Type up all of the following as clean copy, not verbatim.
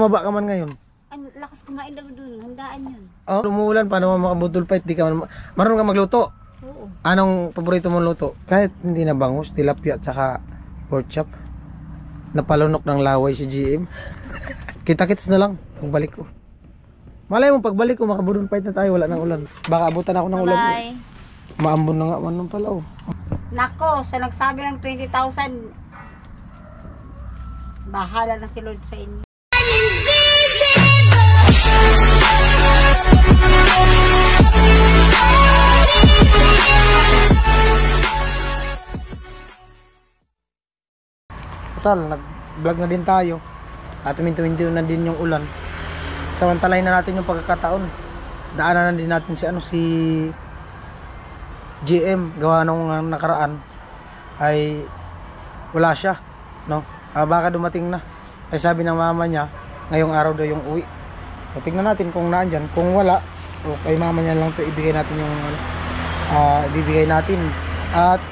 Maba ka man ngayon. Ang lakas kumain daw dun, handaan yun. Oh, umuulan, paano mo makabudol fight? Di ka man, marunong ka magluto? Oo. Anong paborito mong luto? Kahit hindi na bangus, tilapia at saka pork chop. Napalunok ng laway si GM. Kita-kits na lang pagbalik ko. Malay mo pagbalik ko makabudol fight na tayo, wala nang ulan. Baka abutan ako ng ulan. Bye. Maambon na nga man nung pala oh. Nako, sa nagsabi ng 20,000, bahala na si Lord sa inyo. Total, nag-vlog na din tayo. At tuminto na din yung ulan. Samantalahin na natin yung pagkakataon. Daanan na din natin si GM, gawa nung nakaraan ay wala siya, no? Baka dumating na. Ay sabi ng mama niya, ngayong araw daw yung uwi. So, tingnan natin kung naandyan. Kung wala, o kay mama niya lang to ibigay natin yung ibibigay natin. At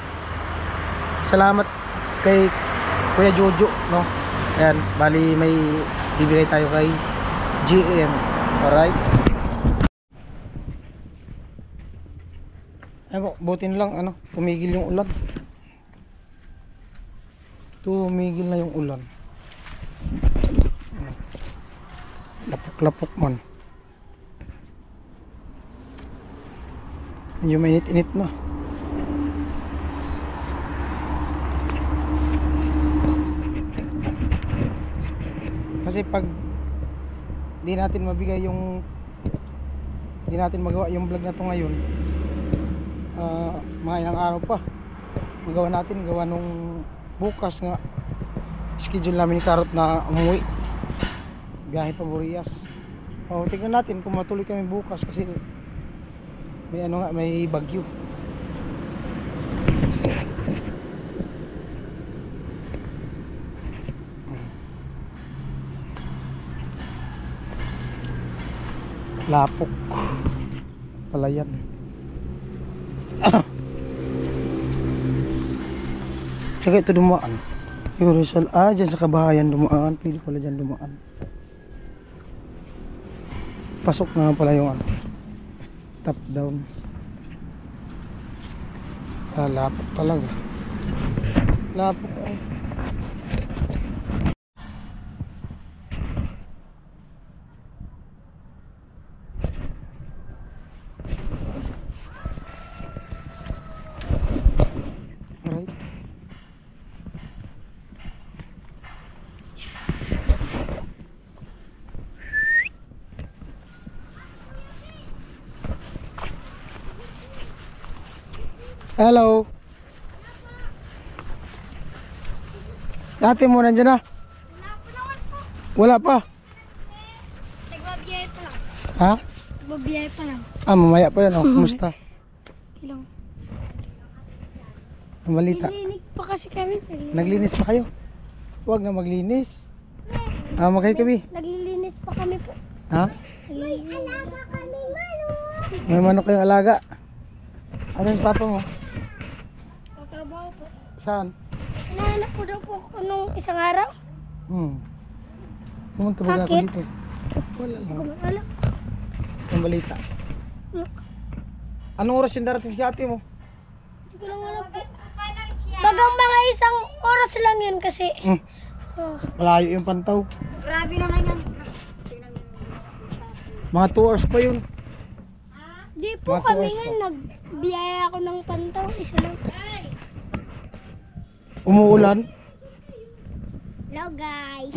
salamat kay Kuya Jojo, no? Ayan, bali may bibigay tayo kay GM. Alright? Ay, buti na lang, tumigil yung ulan. Tumigil na yung ulan. Lapok-lapok man. Medyo mainit-init na. Kasi pag di natin mabigay yung di natin magawa yung vlog na to ngayon, mga ilang araw pa magawa natin, gawa nung bukas nga schedule namin ni Karot na umuwi biyahe pa Burias. Tignan natin kung matuloy kami bukas kasi may may bagyo. Lapok pala yan. Tsaka ito dumaan yung Rizal, dyan sa kabahayan dumaan. Pwede pala dyan dumaan. Pasok na nga pala yung top down. Lapok talaga. Lapok ay. Hello. Ate mo nandiyan na? Wala pa. Nagbabiyay pa lang. Ha? Nagbabiyay pa lang. Mamaya pa yan. Kumusta? Ilang. Ang balita. Naglinis pa kasi kami. Naglinis pa kayo? Huwag na maglinis. Magkaya kami. Naglilinis pa kami po. Ha? May alaga kami manok. May manok kayong alaga. Ano yung papa mo? Tatrabaho po. Saan? Hinahanap po daw po ako nung isang araw. Pumunta ba ako Bakit? dito? Wala lang. Alam. Ang balita. Anong oras yung darating si ate mo? Hindi ko lang alam po. Bagang mga isang oras lang yun kasi. Malayo yung Pantaw. Grabe naman yan. Mga 2 hours pa yun. Di po Mga kami tuwas nga pa. nagbiyaya ako ng Pantaw. Isa lang. Umuulan. Hello guys.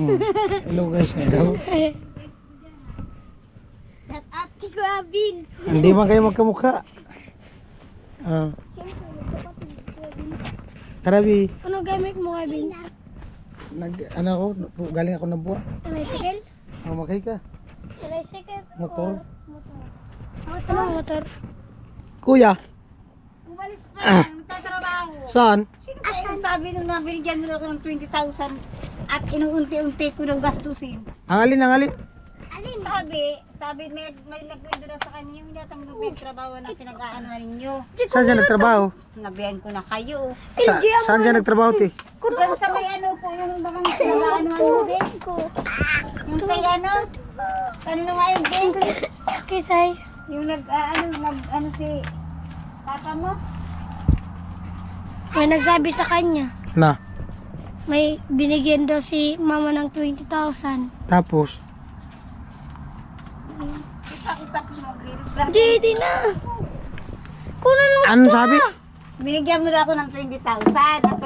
Hello guys. Hello. Shout out si Kuya Vince. Hindi man kayo magkamukha. Tarabi. Ano gamit mo Kuya Vince? Galing ako na buwan. Tricycle? Magkay ka. Tricycle? Motor. Motor. Motor. Kuya. Umalis pa. Nagtatrabaho. Saan? Sino ba yung sabi nung nabinigyan mo ako ng 20,000 at inuunti-unti ko ng gastusin? Ang alin, ang alin? Sabi may nagkwento daw sa kanya yung natanggap yung trabaho na pinag-aanoan ninyo. Saan siya nagtrabaho? Nabihan ko na kayo. Saan siya nagtrabaho, te? Doon sa may ano po, yung bagang pinag-aanoan mo din. Yung kay ano? Kanino nga yung din? Kisay. Yung ano si papa mo? May nagsabi sa kanya. Na. May binigyan daw si mama ng 20,000. Tapos, Ipak-ipak mo. Di na. Kunan mo. anong sabi? Binigyan mo na ako ng 20,000 at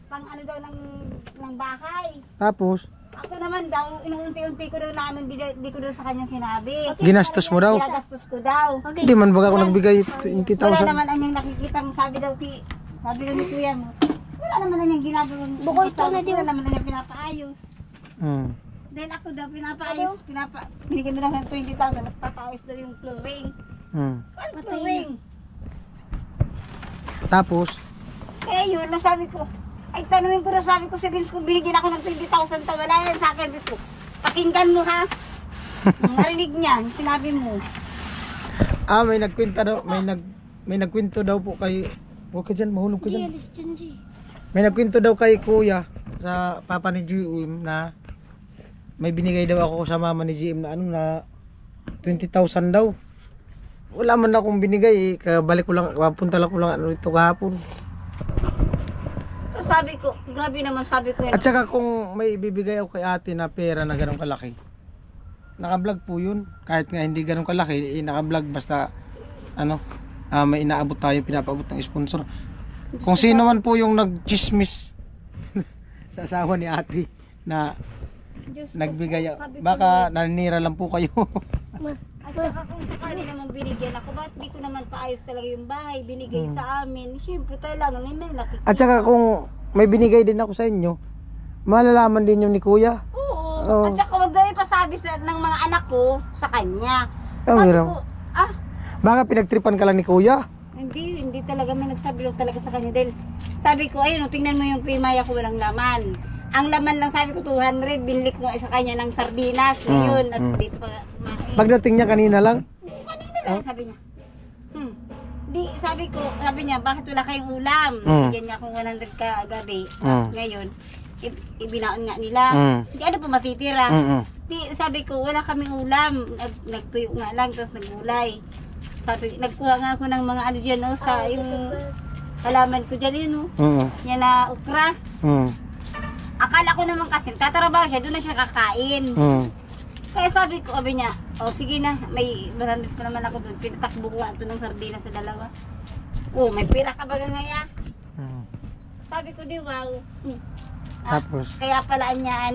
pang ano daw ng bahay. Tapos, Ako naman daw, inuunti-unti ko daw na ano, di ko daw sa kanya sinabi. ginastos mo daw? Ginagastos ko daw. Hindi man baga ako nagbigay Wala 20,000. naman anyang nakikitang sabi daw sabi daw ni kuya mo. Wala naman anyang ginagawa. Bukoy ito na, di ba? Wala naman anyang pinapaayos. Hmm. Then ako daw pinapaayos, binigyan mo lang ng 20,000 at papaayos daw yung flooring. Hmm. Ano flooring? Tapos, Kaya yun, nasabi ko, ay tanungin ko na sabi ko si Vince kung binigyan ako ng 20,000 ta, wala yan sa akin. Sabi ko, pakinggan mo ha. Marinig niya, yung sinabi mo. may nagkwento daw, may nagkwento daw po kay, huwag ka dyan, mahulog ka dyan. May nagkwento daw kay kuya sa papa ni GM na may binigay daw ako sa mama ni GM na ano na 20,000 daw. Wala man akong binigay, kabalik ko lang, papunta lang ko lang ano ito kahapon. So sabi ko, grabe naman sabi ko yun. At saka kung may ibibigay ako kay ate na pera na ganun kalaki, naka-vlog po yun. Kahit nga hindi ganun kalaki, naka-vlog basta ano, may inaabot tayo, pinapaabot ng sponsor. Kung sino man po yung nag-chismis sa asawa ni ate na Diyos ko nagbigay, po, sabi ko baka naninira lang po kayo. At saka kung sakali naman binigyan ako, ba't di ko naman paayos talaga yung bahay, binigay sa amin. Siyempre kailangan may nakikita. At saka kung may binigay din ako sa inyo, malalaman din yung ni kuya. Oo. Oo. At saka wag daw ipasabi ng mga anak ko sa kanya. Oh, Sabi meron. ko, Baka pinagtripan ka lang ni kuya. hindi talaga may nagsabi lang talaga sa kanya. Dahil sabi ko, ayun, tingnan mo yung pimaya ko walang laman. Ang laman lang sabi ko 200, binili ko sa kanya ng sardinas. Ngayon, at dito pa kumain. Pagdating niya kanina lang, Kanina lang, sabi niya. Sabi niya, bakit wala kayong ulam? Bigyan niya akong 100 kagabi. Tapos ngayon, ibinaon nga nila. Hindi ano pa matitira. Sabi ko, wala kaming ulam. Nagtuyo nga lang, tapos naggulay. Sabi, nagkuha nga ako ng mga ano dyan, sa yung halaman ko dyan yun, yan na ukra. Akala ko naman kasi, tatrabaho siya, doon na siya kakain. Kaya sabi niya, sige na, may 100 pa naman ako doon. Pinatakbo ko nga ito ng sardinas sa dalawa. May pira ka ba ngaya? Sabi ko, di wow. Tapos, Kaya pala niya,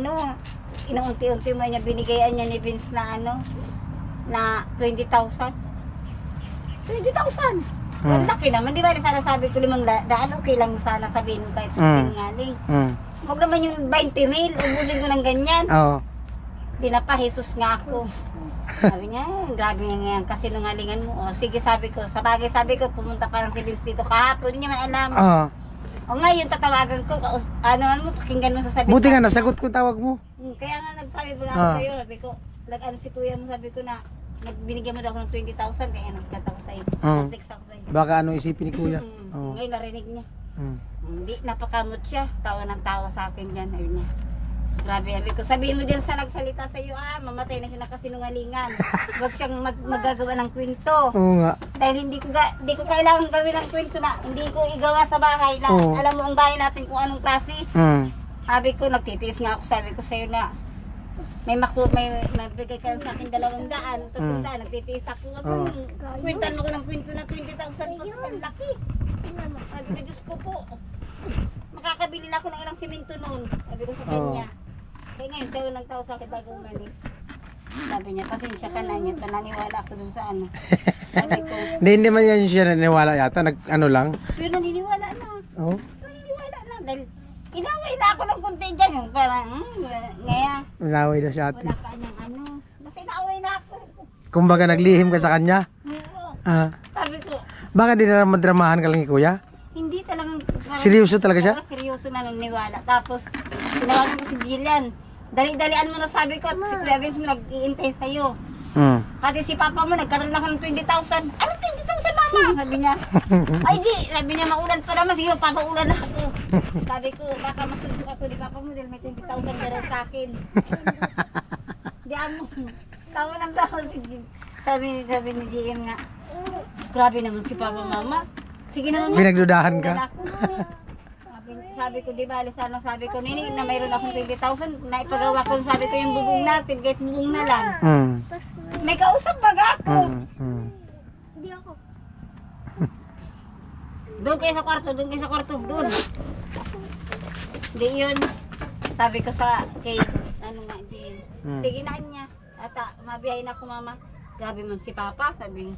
inuunti-unti mo niya, binigayan niya ni Vince na na 20,000. 20,000! Ang laki naman, di ba? Sana sabi ko 500, okay lang sana sabihin mo kahit sinungaling. Huwag naman yung 20,000, ubusin ko ng ganyan. oo. Dinapa, Jesus nga ako. Sabi niya, grabe nga yan, kasi nungalingan mo. Sige, sabi ko, sa bagay sabi ko, pumunta pa lang si Vince dito kahapon, hindi niya man alam. Ngayon, tatawagan ko, pakinggan mo sasabihin. Buti nga, nasagot ko tawag mo. Kaya nga nagsabi ko nga sa'yo, sabi ko, si kuya mo, sabi ko na, binigyan mo daw ako ng 20,000, kaya nag-chat ako sa'yo. Nag-text ako sa'yo. Baka ano isipin ni kuya. Ngayon, narinig niya. Hindi, napakamot siya, tawa ng tawa sa akin dyan, sabi niya. Grabe, sabi ko, sabihin mo dyan sa nagsalita sa'yo, mamatay na siya ng kasinungalingan. Huwag siyang magagawa ng kwento. Oo nga. Dahil hindi ko kailangan gawin ng kwento na hindi ko igawa sa bahay na alam mo ang bahay natin kung anong klase. Sabi ko, nagtitiis nga ako, sabi ko sa'yo na may bigay ka sa akin 200, 300, nagtitiis ako. Kwentan mo ko ng kwento na 20,000 ang laki. Sabi ko, Diyos ko po, makakabili na ako ng ilang simento noon. Sabi ko sa kanya. Kaya ngayon, tayo ng tao sa akin bago umalis. Sabi niya, pasensya ka na niya, naniwala ako dun sa ano. Sabi ko, Hindi man yan siya naniniwala yata, ano lang. pero naniniwala na. Oo. Naniniwala na. Dahil inaway na ako ng konti dyan. Yung parang, ngaya, Inaway na siya ate. wala ka niyang ano. Basta inaway na ako. Kumbaga naglihim ka sa kanya. Oo. Sabi ko, Baka di na naman madramahan ka lang ni kuya. hindi talagang, parang, Seryoso talaga siya? Seryoso na naniniwala. Tapos, tinawagan ko si Jillian. Dali-dalian mo na sabi ko, si Kuya Vince mo nag-iintay sa'yo. Pati si Papa mo, nagkaroon ako ng 20,000. Ano 20,000, Mama? Sabi niya. Ay, di. Sabi niya, maulan pa naman. Sige, papaulan na ako. Sabi ko, baka masundok ako ni Papa mo dahil may 20,000 ka rin sa akin. Di amo. Tawa ng tawa. Sabi ni GM nga, grabe naman si Papa, Mama. Sige naman. Pinagdudahan ka? Sabi ko, di ba, sana sabi ko, Nini, na mayroon akong 20,000, na ipagawa ko, sabi ko yung bubong natin, kahit bubong na lang. May kausap baga ako. Hindi ako. Doon kayo sa kwarto, doon. Di yun. Sabi ko kay, ano nga, di sige na niya. Ata, mabiyahin ako, Mama. Grabe man si Papa, sabi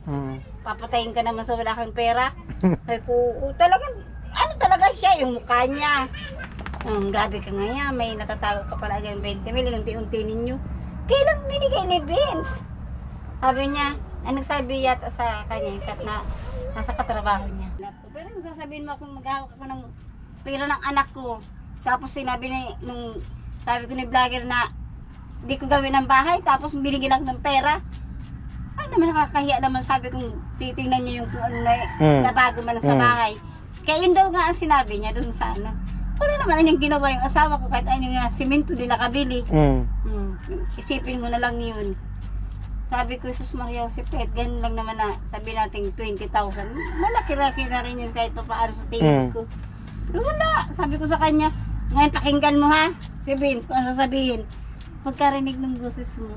papatayin ka naman sa wala kang pera. Sabi ko, talagang, ano talaga siya, yung mukha niya. Grabe ka nga yan, may natatago ka pala yung 20 mil, unti-unti ninyo. Kailan binigay ni Vince? Sabi niya, nagsabi yata sa kanya, na nasa katrabaho niya. Pero sasabihin mo kung maghahawak ako ng pera ng anak ko. Tapos sinabi sabi ko ni vlogger na di ko gawin ng bahay, tapos binigyan ako ng pera. Ano naman nakakahiya naman, sabi kong titingnan niya yung kung ano na bago man sa bahay. Kaya yun daw nga ang sinabi niya doon sa ano. Wala naman yung ginawa yung asawa ko kahit ano nga simento din nakabili. Isipin mo na lang yun. Sabi ko, Jesus Maria Jose, kahit ganun lang naman na sabi natin 20,000. Malaki-laki na rin yun kahit papaano sa tingin ko. Pero wala. Sabi ko sa kanya, ngayon pakinggan mo ha. Si Vince, kung ano sasabihin. Pagkarinig ng boses mo,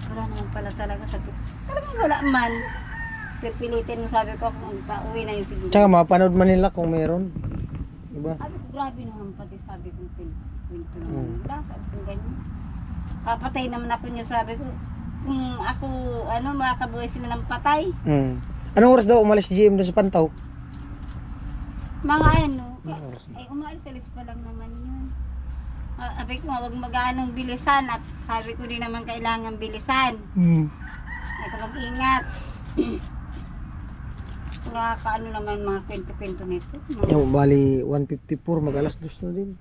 wala naman pala talaga. Sabi ko, talagang wala man. Pipilitin mo, sabi ko, kung pauwi na yung siguro. Tsaka mapanood man nila kung meron. Diba? Sabi ko, grabe naman pati, sabi ko, kwento naman. Wala, sabi ko, ganyan. Kapatay naman ako niya, sabi ko, kung ako, makakabuhay sila ng patay. Anong oras daw umalis si GM doon sa Pantaw? Mga ay umalis pa lang naman yun. Sabi ko, huwag mag-aanong bilisan at sabi ko din naman kailangan bilisan. Ay ko mag-ingat. Nakakaano naman mga kwento-kwento nito. Yung bali 154, mag-alas 2 na din.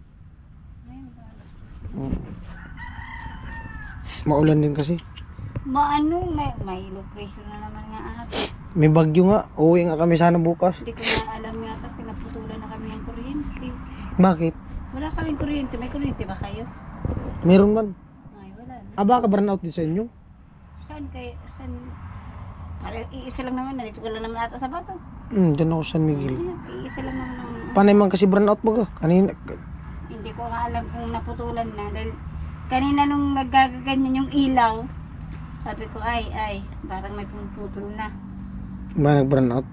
Maulan din kasi. May low pressure na naman nga ate. May bagyo nga. Uwi nga kami sana bukas. Hindi ko na alam yata, pinaputulan na kami ng kuryente. Bakit? Wala kaming kuryente. May kuryente ba kayo? Meron man. Ay, wala na. Baka burn out din sa inyo? Saan? Para iisa lang naman. Nandito ka lang naman ata sa bato. Diyan ako San Miguel. Iisa lang naman. Panay man kasi burn out baga. Kanina. Hindi ko nga alam kung naputulan na. Dahil kanina nung nagagaganyan yung ilaw, sabi ko, ay, parang may pumuputol na. Ba nag-burn out?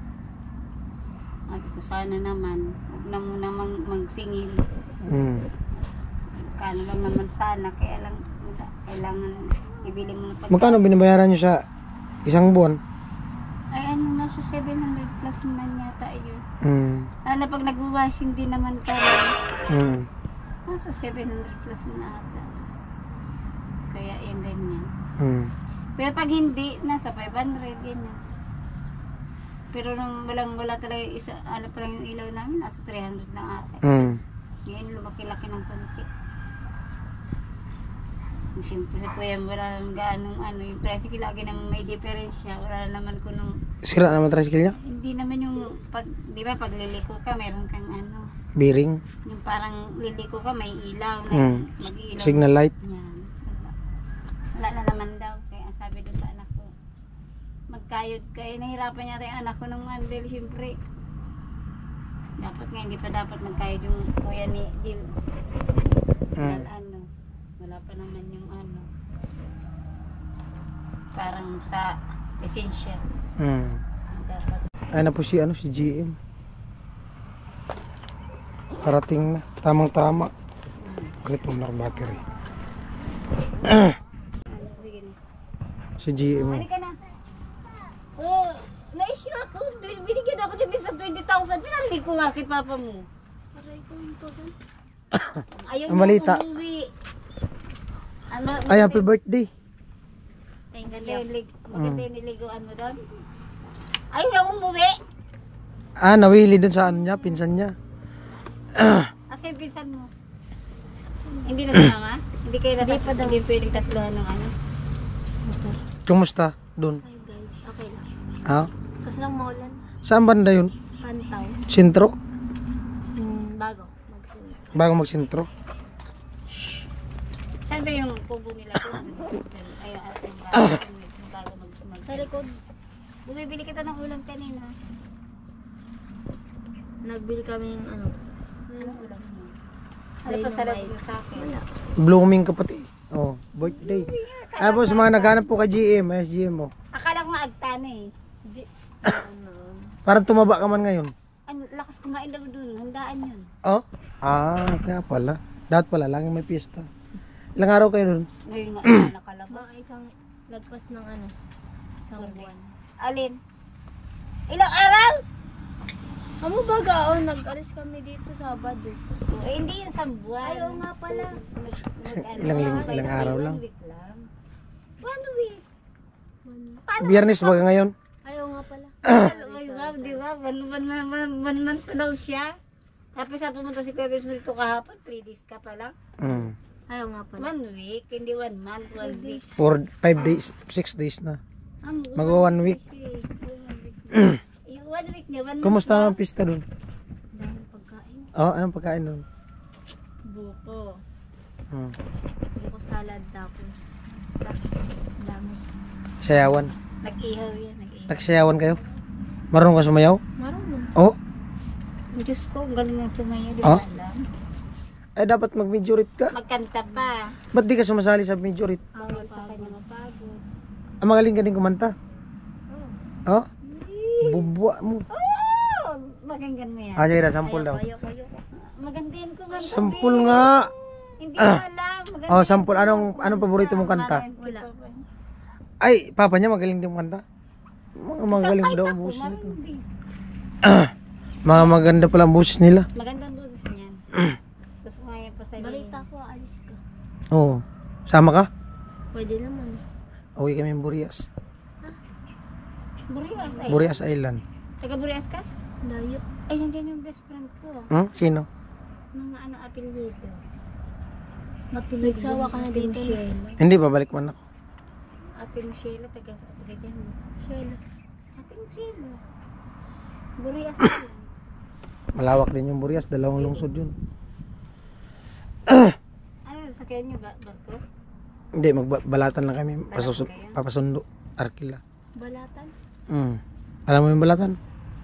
Sabi ko, sana naman, huwag na muna magsingil. Kano lang naman sana, kaya lang, kailangan ibili mo na pagkain. Magkano binabayaran nyo sa isang buwan? Ay, nasa 700 plus man yata yun. Lalo pag nag-washing din naman kami, nasa 700 plus man ata. Kaya yun ganyan. Pero pag hindi, nasa 500 yun. Pero nung wala talaga pa lang yung ilaw namin, nasa 300 na ata. Ngayon lumaki-laki ng konti. Siyempre sa kuya wala nang gaanong yung tricycle lagi naman may diferensya. Wala naman ko nung... Sira naman tricycle niya? Hindi naman yung, di ba pag liliko ka, meron kang bearing? Yung parang liliko ka, may ilaw na mag-ilaw. Signal light? Yan. Wala na naman daw. Kaya sabi doon sa anak ko, magkayod ka. Nahirapan yata yung anak ko ng mandel, siyempre. Dapat nga, hindi pa dapat magkayod yung kuya ni Jill. Wala pa naman yung parang sa lisensya. Dapat. Ay na po si GM. Parating na. Tamang-tama. Ulit mo na battery. Sige na. Si GM. Halika na. Na-issue ako. Binigyan ako ni Miss 20,000. Pinarinig ko nga kay papa mo. Ayaw Ang balita. mo umuwi. Ay, happy birthday. Maganda yung niliguan mo doon. Ayaw na umuwi. Nawili dun sa niya, pinsan niya. Asa yung pinsan mo? Hindi na si mama? Hindi kayo hindi pwedeng tatlohan ng ano. Kumusta doon? Hi guys, okay lang. Ha? Kasi lang maulan. Saan banda yun? Pantaw. Sintro? Bago. Magsunod. Bago magsintro? Saan ba yung kubo nila? Ayun, ating bago Sa likod, Bumibili kita ng ulam kanina. nagbili kami ng ano. Anong ulam mo? Ano pa sarap mo sa akin? Blooming ka pati. Oh, birthday. Ay po, sa mga naghanap po kay GM, ay GM mo. Akala ko nga agtana eh. Parang tumaba ka man ngayon. Ang lakas kumain daw dun. Handaan yun. Oh? Ah, kaya pala. Dapat pala, laging may piyesta. Ilang araw kayo doon? Ngayon nga nakalabas. Mga isang lagpas ng ano. Isang buwan. Alin? Ilang araw? Kamu baga, nag-alis kami dito Sabado. Eh, hindi yun sa buwan. Ayaw nga pala. Ilang araw lang. 1 week lang. 1 week. Paano? Biyernes baga ngayon? Ayaw nga pala. Ay, wow, di ba? One month pa daw siya. Tapos sa pumunta si Kuya Bismo dito kahapon, 3 days ka pa lang. Hmm. Ayaw nga pala. 1 week, hindi 1 month, 1 week. 4, 5 days, 6 days na. Mag 1 week. Yung 1 week niya, 1 month. Kumusta ang pista doon? Dahil pagkain. Oh, anong pagkain doon? Buko. Hmm. Buko salad tapos dami. Sayawan. Nag-ihaw yan, nag-ihaw. Nagsayawan kayo? Marunong ka sumayaw? Marunong. Oh, Diyos ko, ang galing ng sumayo, di Ah? ba alam? ay dapat mag-majorit ka. Magkanta pa. Ba't di ka sumasali sa majorit? Bawal sa kanya mapagod. Ah, magaling ka din kumanta. Oh? Bubwa mo. Oh, magandang mo yan. Ah, sige na, sampul daw. Ayoko. Maganda yan kumanta. Sampul nga. Hindi ko alam. Maganda Oh, yan. sampul. Anong paborito mong kanta? Wala. Ay, papa niya magaling din kumanta. Mga magaling daw ang boses nito. Marunong din. Mga maganda pala ang boses nila. Magandang boses niyan. Gusto ko nga yan pa sa Balita ko, alis ka. Oo. Sama ka? Pwede naman. Uwi kami ng Burias. Burias ay. Burias Island. Taga Burias ka? Layo. Ay, nandiyan yung best friend ko. Sino? Mga ano apelyido. Nagsawa ka na dito. Michelle. Hindi, babalik man ako. Ate Michelle, taga dyan. Sheila. Ate Michelle. Burias ka. Malawak din yung Burias. Dalawang lungsod yun. Ano, sakyan niyo ba? Barko? Hindi, magbalatan lang kami. Papasundo. Arkila. Balatan. Alam mo yung balatan?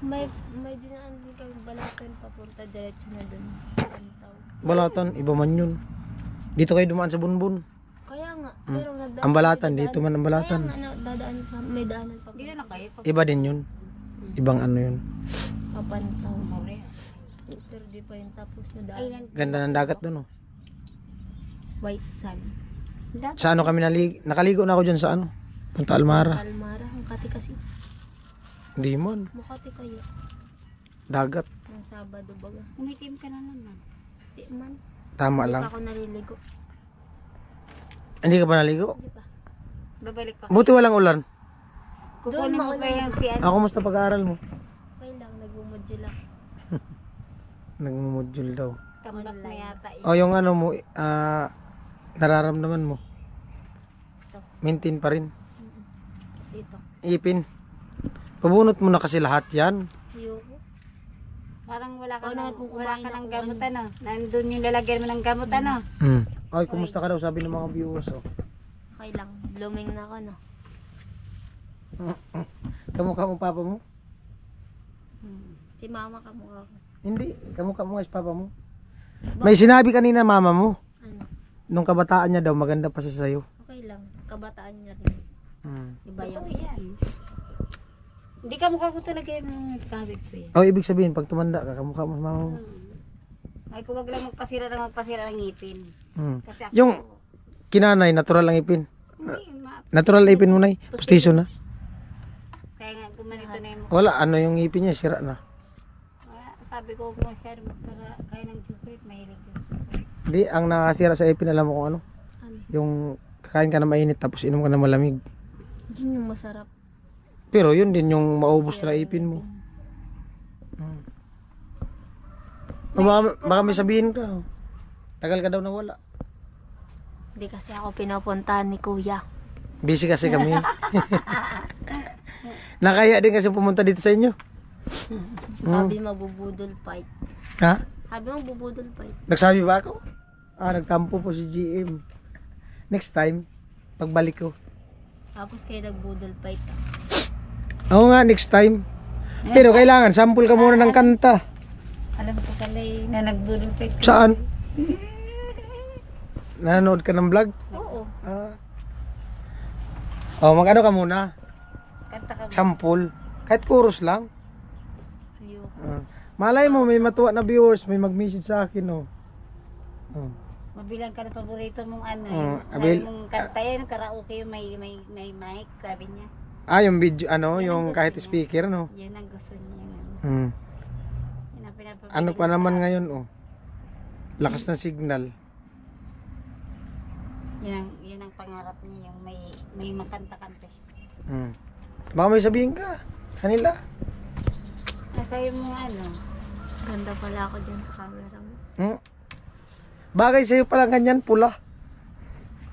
May dinaan din kami balatan papunta diretso na dun. Pantaw. Balatan, iba man yun. Dito kayo dumaan sa Bunbun. Kaya nga, pero nadaan. Ang balatan, dito man ang balatan. Kaya nga, dadaan ka, may daanan pa. Hindi na kayo. Iba din yun. Ibang ano yun. Papantaw. Burias. Pero di pa yung tapos na daan. Island. Ganda ng dagat doon, oh. White sand. Sa ano kami nakaligo na ako dyan sa ano? Punta Almara. Almara, ang kati kasi. Hindi man. Mukati kayo. Dagat. Ang Sabado baga. Umitim ka na naman. Di man. Tama Hindi lang. pa ako naliligo. Hindi ka ba naligo? Hindi pa. Babalik pa. Buti walang ulan. Kukunin mo pa yung si ano. Ako, musta pag-aaral mo? Okay lang, nagmumodule ako. Nagmumodule daw. Comeback na yata. O yung ano mo, nararamdaman mo? Maintain pa rin. Kasi ito. Ipin. Pabunot mo na kasi lahat yan. Ayoko. Parang wala ka Ako nang naman kung wala kumain ka ng ako, gamot ano. Nandun yung lalagyan mo ng gamot ano. Ay, kumusta ka daw sabi ng mga viewers, oh. Okay lang. Blooming na ako, no? Kamukha mo papa mo? Si mama ka mukha ko. Hindi, kamukha mo nga si papa mo. May sinabi kanina mama mo, Ano? nung kabataan niya daw, maganda pa siya sa'yo. Okay lang. Kabataan niya rin. Iba Totoo yung yan. Hindi ka mukha ko talaga yung kabit ko yan. Oh, ibig sabihin, pag tumanda ka, kamukha mo si mama mo. Ay, kung wag lang magpasira ng ngipin. Kasi ako, Yung kinanay, natural ang ipin. hindi, Natural ipin mo na pustiso na. kaya nga gumanito na yung Wala, ano yung ipin niya, sira na. sabi ko, kung masyado magpara, kaya ng chocolate, mahilig yun. Hindi, ang nakasira sa ipin, alam mo kung ano? Ano? Yung kakain ka na mainit, tapos inom ka na malamig. Yun yung masarap. Pero yun din yung maubos na ipin mo. Baka may sabihin ka. Tagal ka daw nawala. Hindi kasi ako pinupuntahan ni kuya. Busy kasi kami. Nakaya din kasi pumunta dito sa inyo. Sabi magbubudol fight. Ha? Sabi magbubudol fight. Nagsabi ba ako? Nagtampo po si GM. Next time, pagbalik ko. Tapos kayo nagbudol fight. Oo nga, next time. Pero kailangan, sample ka muna ng kanta. Alam ko pala na nagbudol-pit. Saan? Nanonood ka ng vlog? Oo. Mag-ano ka muna? Kanta ka ba? Sample. Kahit chorus lang. Ayoko. Malay mo, may matuwa na viewers, may mag-message sa akin, oh. Mabilang ka na paborito mong ano. abil- mong kanta yan, karaoke yung may mic, sabi niya. Yung video, yung kahit speaker, no? Yan ang gusto niya. Hmm. Yan ang pinapabili Ano pa niya naman sa- ngayon, oh. Lakas ng signal. Yan ang pangarap niya, yung may makanta-kanta siya. Hmm. Baka may sabihin ka kanila. Sabi mo ano, Ganda pala ako dyan sa camera mo. Hmm. Bagay sa'yo pala ganyan, pula.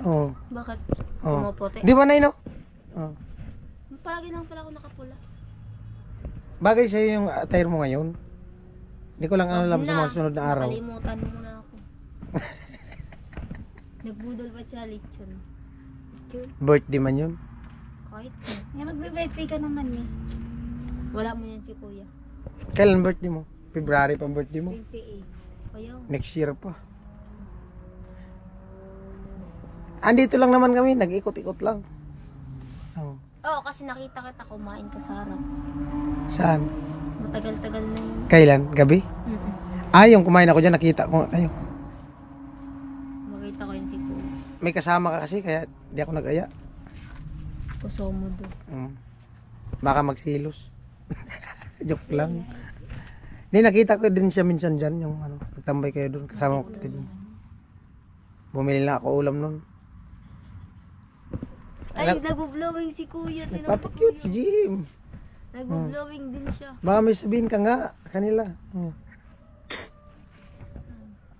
Oh. Bakit? Oh. Pumuputi. Di ba, Nay, no? Oh. Palagi lang pala ako nakapula. Bagay sa'yo yung attire mo ngayon. Hindi ko lang alam sa mga sunod na araw. Nakalimutan mo muna ako. Nagbudol pa siya lechon. Birthday man yun. Kahit magbe-birthday ka naman eh. wala mo yan si kuya. Kailan birthday mo? February pa birthday mo? 28. Ayaw. Next year pa. Andito lang naman kami, nag-ikot-ikot lang. Oh. Oo, kasi nakita kita kumain ka sa harap. Saan? Matagal-tagal na yun. Kailan? Gabi? Mm-mm. Yung kumain ako dyan, nakita ko nga kayo. Makita ko yun si kuya. May kasama ka kasi, kaya di ako nag-aya. Puso mo doon. Baka magsilos. Joke lang. Hindi, nakita ko din siya minsan dyan, yung nagtambay kayo doon, kasama ko kapatid mo. Bumili na ako ulam nun. Ay, nag-blowing si kuya. Nagpapakute si Jim. Nag-blowing din siya. Baka may sabihin ka nga kanila.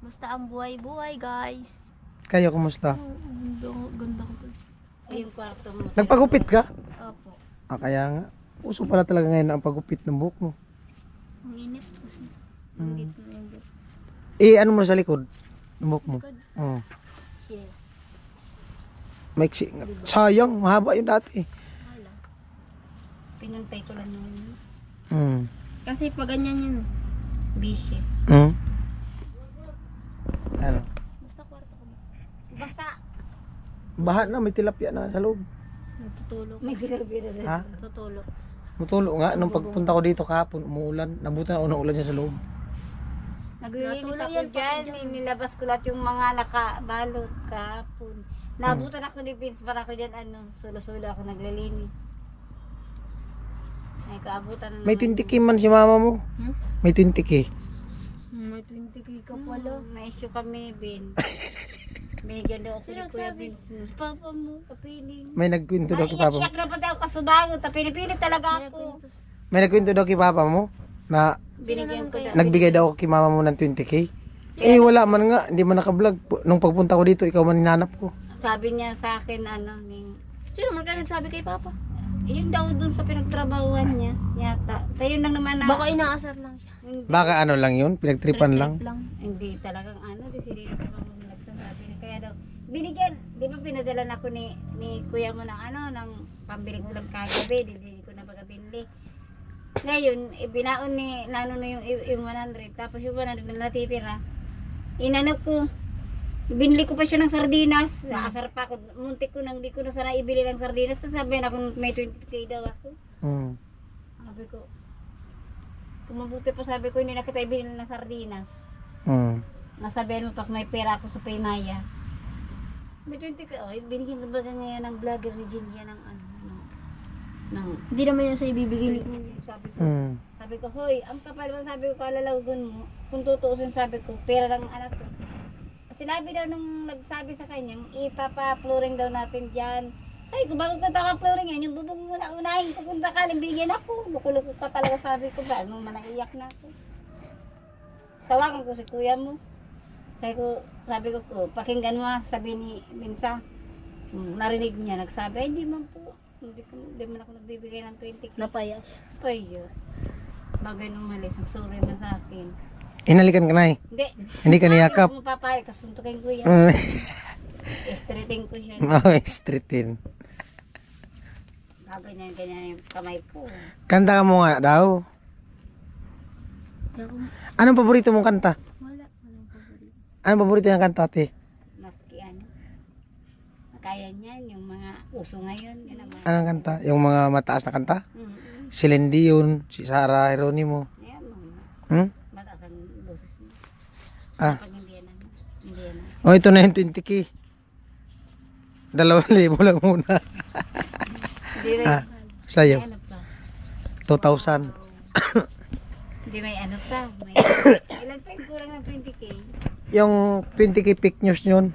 Basta ang buhay-buhay, guys. Kayo, kumusta? Ganda ko pala. Ay, yung kwarto mo. Nagpagupit ka? Opo. Kaya nga. Uso pala talaga ngayon ang pagupit ng buhok mo. Ang init kasi. Init na init. Ano mo sa likod? Ng buhok mo? Oo. Yeah. Maiksi. Sayang, mahaba yung dati. Wala. Pinantay ko lang yun. Kasi pag ganyan yun. Bisya. Ano? Basta kwarto ko ba? Basta. Baha na, may tilapia na sa loob. Nagtutulog. May dilabira sa... Ha? Tutulog. Mutulo nga, nung pagpunta ko dito kahapon, umuulan. Nabutan ako ng ulan niya sa loob. Naglilinis Natulog ako yan, dyan. pati Nilabas ko lahat yung mga nakabalot kahapon. Nabutan ako ni Vince para ako dyan, sulo-sulo ako naglilinis. Ay, kaabutan na May naman. 20k man si mama mo. Hmm? May 20k. May 20k ka pala. May issue kami ni Vince. Binigyan daw ako ni Sino Kuya nagsabi? Vince. Papa mo, kapiling. May nagkwento daw kay papa mo. Iyak na pa daw kasubago. Pinipilit talaga ako. May nagkwento daw kay papa mo na Binigyan ko daw. nagbigay daw ako kay mama mo ng 20k. Wala man nga, hindi man naka-vlog. Nung pagpunta ko dito, ikaw man hinanap ko. Sabi niya sa akin, Sino man ka nagsabi kay Papa? yun daw dun sa pinagtrabahuan niya. Yata. Tayo lang naman na. Baka inaasar lang siya. Hindi, Baka ano lang yun, pinagtripan lang. Trip lang. hindi talagang di seryoso pa ako nagsasabi na kaya daw. Binigyan, di ba pinadala na ako ni kuya mo ng ng pambiling ulam kagabi, hindi ko na baga binili. Ngayon, ibinaon ni Nano na yung 100, tapos yung 100 na natitira, inano ko, binili ko pa siya ng sardinas, nakasar pa ako, muntik ko nang di ko na sana ibili ng sardinas, sasabihin ako may 20k daw ako. Sabi ko, kumabuti pa sabi ko, hindi na kita ibili ng sardinas. Nasabihan mo pa may pera ako sa Paymaya. May 20k, binigyan ko ba ngayon ng vlogger ni Jinya ng Hindi naman yun sa ibibigay ni kuya. Sabi ko, hoy, ang kapal mo, sabi ko, kalalawgon mo. Kung tutuusin, sabi ko, pera lang anak ko. Sinabi daw nung nagsabi sa kanya, ipapa-flooring daw natin dyan. Sabi ko, bago ka taka-flooring yan, yung bubong mo na unahin ko kung sakaling bigyan ako. Bukuloko ka talaga, sabi ko, ba, nung manaiyak na ako. Tawagan ko si kuya mo. Sabi ko, oh, pakinggan mo, sabi ni Minsa. Narinig niya, nagsabi, ay, hindi man po. Hindi man ako nagbibigay ng 20K. Napayas. Payo. Bagay nung malis, ang sorry mo sa akin. Inalikan ka na eh. Hindi. Hindi ka niyakap. Hindi ko mapapayag, tapos suntukin ko yan. Estreting ko siya. Oh, streetin. Ganyan yung kamay ko. Kanta ka mo nga daw. Di ako, Anong paborito mong kanta? wala. Walang paborito. Anong paborito yung kanta, ate? Maski ano. Kaya niyan, yung mga uso ngayon. Yun ang mga... Anong kanta? Yung mga mataas na kanta? Mm-mm. Si Lendion, si Sarah Geronimo. Ayan, mga Hmm? mataas ang boses niya. Ah. Pag hindi yan ano. Hindi yan ano. Oh, ito na yung 20K. 2,000 lang muna. Hindi may, Ah, sa'yo. may ano pa. 2,000. Hindi may ano pa. May, ilan pa yung kulang ng 20K? Yung 20K fake news yun.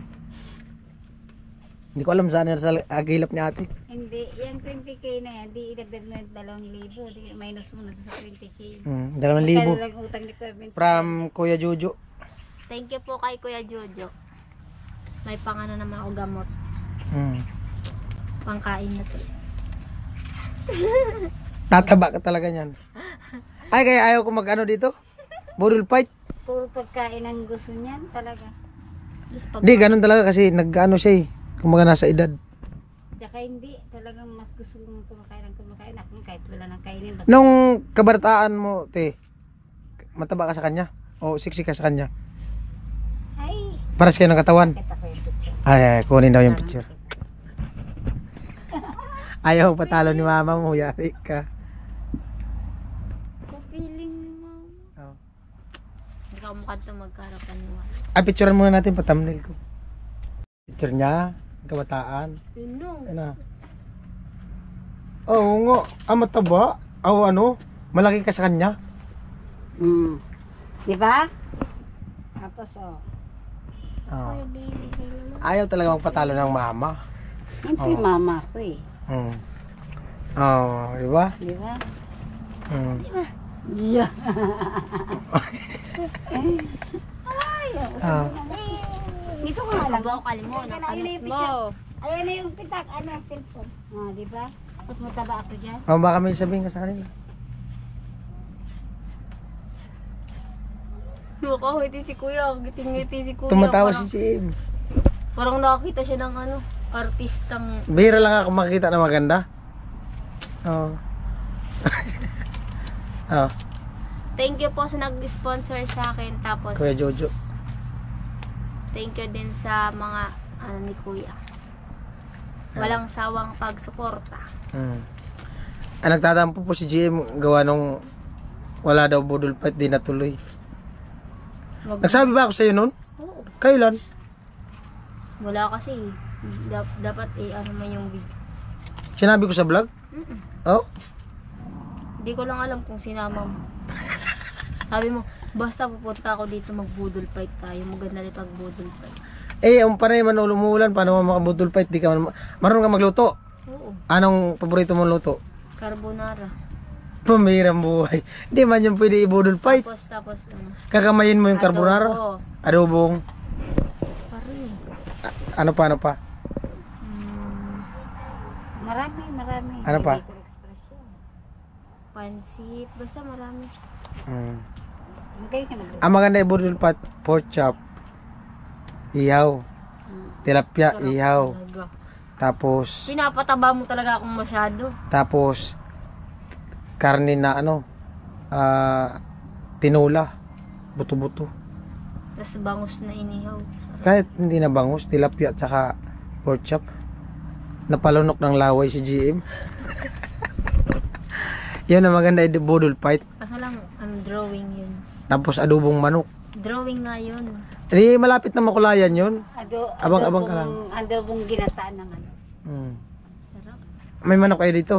Hindi ko alam saan yan sa agilap ni ate. Hindi, yung 20K na yan, di idagdag mo yung 2,000. Di minus mo na doon sa 20K. 2,000. Kaya lang utang ni Kuya Vince. From Kuya Jojo. Thank you po kay Kuya Jojo. May pangano naman ako gamot. Pangkain na to. Tataba ka talaga niyan. Ay, kaya ayaw ko mag-ano dito? Budol fight? Puro pagkain ang gusto niyan talaga. Tapos pag Hindi, ganun talaga kasi nag-ano siya eh. Kumaga nasa edad. Tsaka hindi, talagang mas gusto kong kumakain ng kumakain. Ako kahit wala nang kainin. Basta Nung kabataan mo, te, mataba ka sa kanya? O siksi ka sa kanya? ay, Paras kayo ng katawan? kita ko yung picture. Ay, kunin daw yung picture. Ayaw patalo ni mama mo, yari ka. Kapiling ni mama. Oh. Hindi ka makanta magkarapan ni mama. Ay, picturean muna natin pa thumbnail ko. Picture niya, kabataan. Yun no. Ano? Oo nga, mataba. O ano, malaki ka sa kanya. Di ba? Tapos Oh. Kuya baby ka naman. Ayaw talaga magpatalo ng mama. siyempre mama ko eh. Oh, di ba? Di ba? Mm. Yeah. Ah. Dito ka nga lang. Bawa kali mo, Ayun na nakalis yung mo. picture. Ayan na yung pitak, ano, cellphone. Di ba? Tapos mataba ako dyan. Oh, baka may sabihin ka sa kanila. Nakahiti si kuya, giting-ngiti si kuya. Tumatawa parang, si Jim. Parang nakakita siya ng ano, artistang. Bihira lang ako makikita na maganda. Oh. Oh, Thank you po sa nag-sponsor sa akin. Tapos, Kuya Jojo. thank you din sa mga ano ni kuya. Walang sawang pagsuporta. Nagtatampo po si GM gawa nung wala daw budol fight, di natuloy. Wag- Nagsabi ba ako sa iyo noon? Oo. Kailan? Wala kasi. Dapat ano mo yung video. Sinabi ko sa vlog? Mm-mm. Oh? Hindi ko lang alam kung sinama mo. Sabi mo, basta pupunta ako dito magbudol fight tayo. Maganda nito ang budol fight. Eh, ang panay man umuulan, paano mo makabudol fight? Di ka man, marunong ka magluto. Oo. Anong paborito mong luto? Carbonara. Pambihirang buhay. Hindi man yung pwede i-budol fight. Tapos ano. Kakamayin mo yung carbonara. Adobo. Adobong. Pare. Ano pa? Marami. Ano pa? Hindi ko express yun. Pansit. Basta marami. Magaling siya magluto. Ang maganda i-budol fight, pork chop. Ihaw. Tilapia, Sarap ihaw. talaga. Tapos, Pinapataba mo talaga akong masyado. karne na tinula. Buto-buto. Tapos bangus na inihaw. Sarap. Kahit hindi na bangus, tilapia at saka pork chop. Napalunok ng laway si GM. Yan ang maganda i-budol fight. Kaso lang, drawing yun. Tapos adobong manok. Drawing nga yun. Eh, malapit na makulayan yun. Abang-abang ka lang. Adobong ginataan ng ano. Sarap. May manok kayo dito?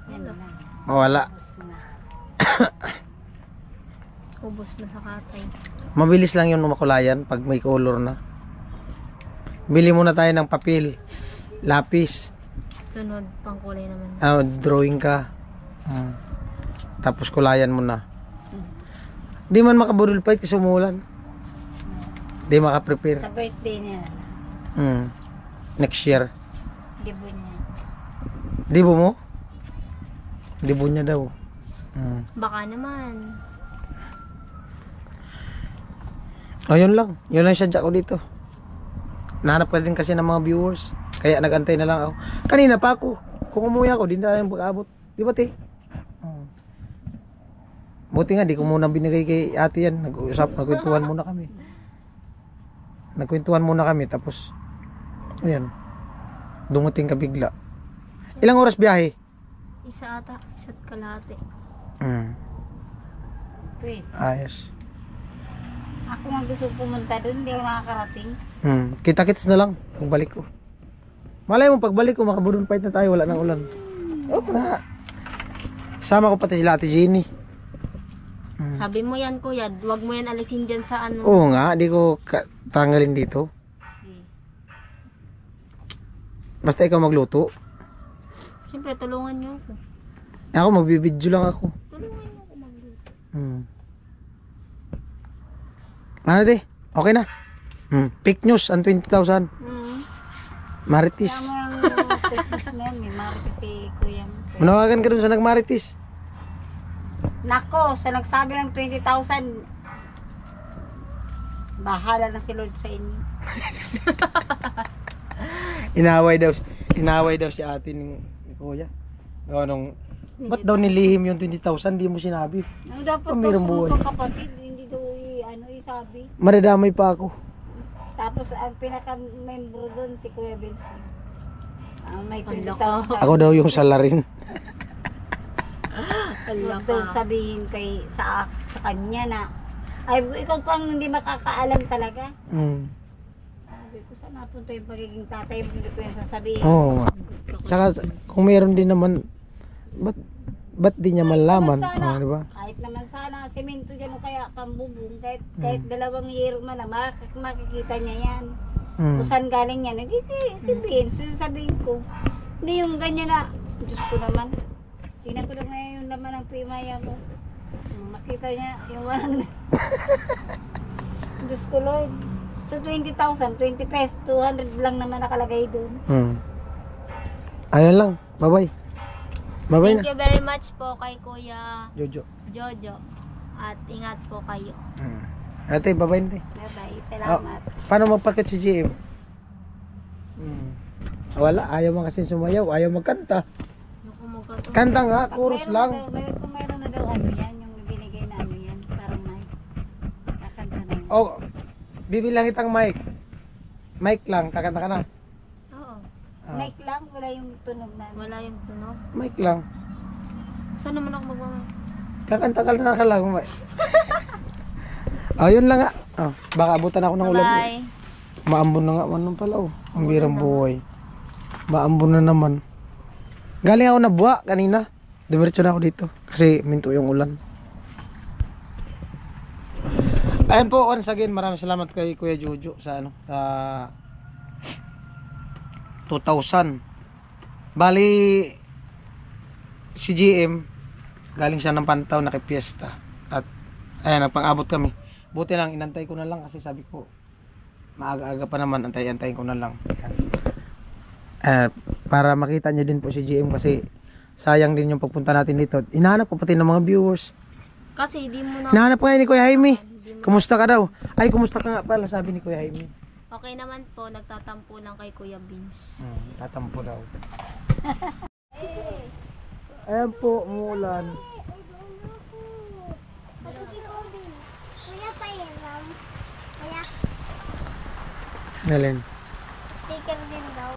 Yan na. Mawala. Tapos na. Ubos na sa katay. Mabilis lang yun makulayan pag may color na. Bili muna tayo ng papel. Lapis. Sunod, pang kulay naman. Drawing ka. Tapos kulayan mo na. Di man makabudol fight kasi umulan. Di makaprepare. Sa birthday niya. Next year. Dibo niya. Dibo mo? Dibo niya daw. Baka naman. Ayun lang. Yun lang siya ko dito. Nahanap ka din kasi ng mga viewers. Kaya nagantay na lang ako. Kanina pa ako. Kung umuwi ako, di na tayo pag-abot. Di ba, te? Buti nga, di ko muna binigay kay ate yan. Nagkwentuhan muna kami. Tapos, ayan. Dumating ka bigla. Ilang oras biyahe? Isa ata. Isa't kalahati. Wait. Ayos. Ako nga gusto pumunta doon, hindi ako nakakarating. Kita-kits na lang pagbalik ko. Malay mo pagbalik ko makabudon fight na tayo, wala nang ulan. Oo nga. Sama ko pati sila Ate Jenny. Sabi mo yan, kuya. Huwag mo yan alisin dyan sa ano. Oo nga, di ko tanggalin dito. Basta ikaw magluto. Siyempre, tulungan niyo ako. Ako magbibidyo lang ako. Tulungan niyo ako magluto. Ano de? Okay na. Fake news ang 20,000. Marites. Kaya mo ang Christmas na yan, may marites si kuya mo. Manawagan ka dun sa nagmarites. Nako, sa nagsabi ng 20,000, bahala na si Lord sa inyo. Inaway daw si ate ni kuya. Ba't daw nilihim yung 20,000? Di mo sinabi. Ang dapat Ang daw mayroong sa buhay. mga kapatid, hindi daw isabi. Madadamay pa ako. Tapos ang pinaka-membro doon si Kuya Benson. May Ala 20,000. Ako daw yung salarin. Huwag daw sabihin sa kanya na, ay, ikaw pang hindi makakaalam talaga. Sabi ko, saan napunta yung pagiging tatay mo, hindi ko yan sasabihin. Oo nga. Tsaka kung meron din naman, ba't di niya malaman? Sana, Di ba? kahit naman sana, semento dyan o kaya pambubong, kahit 2 year man na, makikita niya yan. Kung saan galing yan, hindi din. So sasabihin ko, hindi yung ganyan na, Diyos ko naman, tingnan ko lang ngayon yung laman ng pimaya mo. Makita niya yung 100. Diyos ko Lord. So 20,000, 20 pesos, 200 lang naman nakalagay doon. Ayun lang. Bye-bye. Bye-bye na. Thank you very much po kay Kuya Jojo. Jojo. At ingat po kayo. Ate, bye-bye na. Bye-bye. Salamat. Paano magpakit si GM? Wala. Ayaw mo kasi sumayaw. Ayaw magkanta. Naku, magkato. Kanta nga. Chorus lang. Kung mayroon na daw ano yan, yung binigay na ano yan, parang mic. Kakanta na yan. Oh, bibilang itang mic. Mic lang. Kakanta ka na. Oo. Mic lang, wala yung tunog na. Wala yung tunog. Mic lang. Saan naman ako magmamay? Kakanta ka lang. Mic. Yun lang nga. Baka abutan ako ng ulan. Bye. Maambon na nga man pala. Ang birang buhay. Maambon na naman. Galing ako na buwa kanina. Dumiretso na ako dito. Kasi minto yung ulan. Ayun po, once again, maraming salamat kay Kuya Jojo sa sa 2,000. Bali, si GM, galing siya ng Pantaw, nakipiesta. At, ayan, nagpang-abot kami. Buti lang, inantay ko na lang kasi sabi ko, maaga-aga pa naman, antay-antayin ko na lang. Para makita nyo din po si GM kasi sayang din yung pagpunta natin dito. Hinahanap ko pati ng mga viewers. Kasi hindi mo na... Hinahanap ko nga ni Kuya Jaime. Kumusta ka daw? Ay, kumusta ka nga pala, sabi ni Kuya Jaime. Okay naman po, nagtatampo lang kay Kuya Vince. Tatampo daw. Ayan po, umuulan. Kuya Pairam. Kuya, Nalin. sticker din daw.